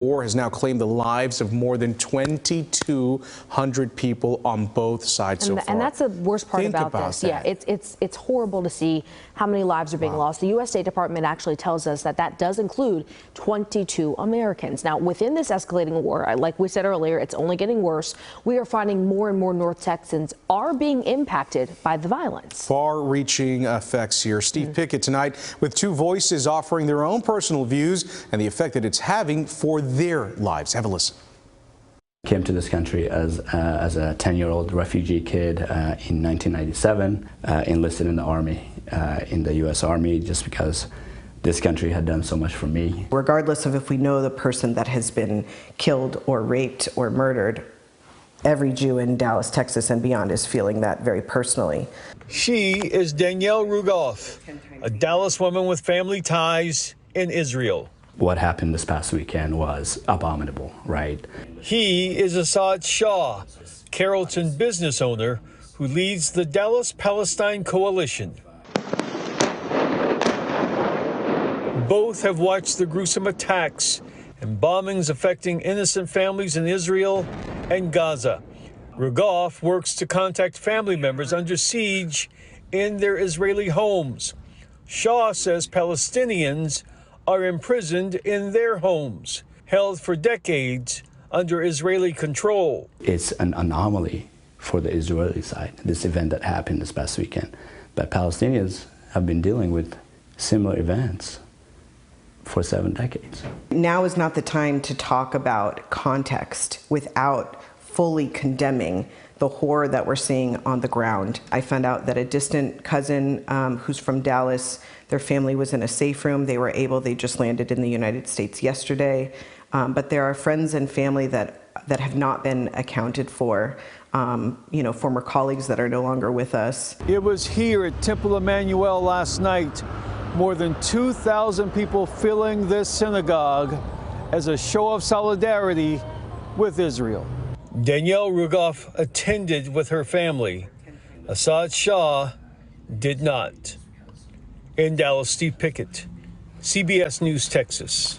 War has now claimed the lives of more than 2,200 people on both sides so far. And that's the worst part about this. That. Yeah, it's horrible to see how many lives are being lost. The U.S. State Department actually tells us that that does include 22 Americans. Now, within this escalating war, like we said earlier, it's only getting worse. We are finding more and more North Texans are being impacted by the violence. Far-reaching effects here. Steve Pickett tonight with two voices offering their own personal views and the effect that it's having for their lives. Have a listen. Came to this country as a 10-year-old refugee kid in 1997, enlisted in the Army, in the U.S. Army, just because this country had done so much for me. Regardless of if we know the person that has been killed or raped or murdered, every Jew in Dallas, Texas and beyond is feeling that very personally. She is Danielle Rugoff, a Dallas woman with family ties in Israel. What happened this past weekend was abominable, right? He is Asad Shah, Carrollton business owner who leads the Dallas Palestine Coalition. Both have watched the gruesome attacks and bombings affecting innocent families in Israel and Gaza. Rugoff works to contact family members under siege in their Israeli homes. Shah says Palestinians are imprisoned in their homes, held for decades under Israeli control. It's an anomaly for the Israeli side, this event that happened this past weekend. But Palestinians have been dealing with similar events for 7 decades. Now is not the time to talk about context without fully condemning the horror that we're seeing on the ground. I found out that a distant cousin who's from Dallas, their family was in a safe room. They just landed in the United States yesterday. But there are friends and family that have not been accounted for. Former colleagues that are no longer with us. It was here at Temple Emmanuel last night. More than 2,000 people filling this synagogue as a show of solidarity with Israel. Danielle Rugoff attended with her family. Asad Shah did not. In Dallas, Steve Pickett, CBS News, Texas.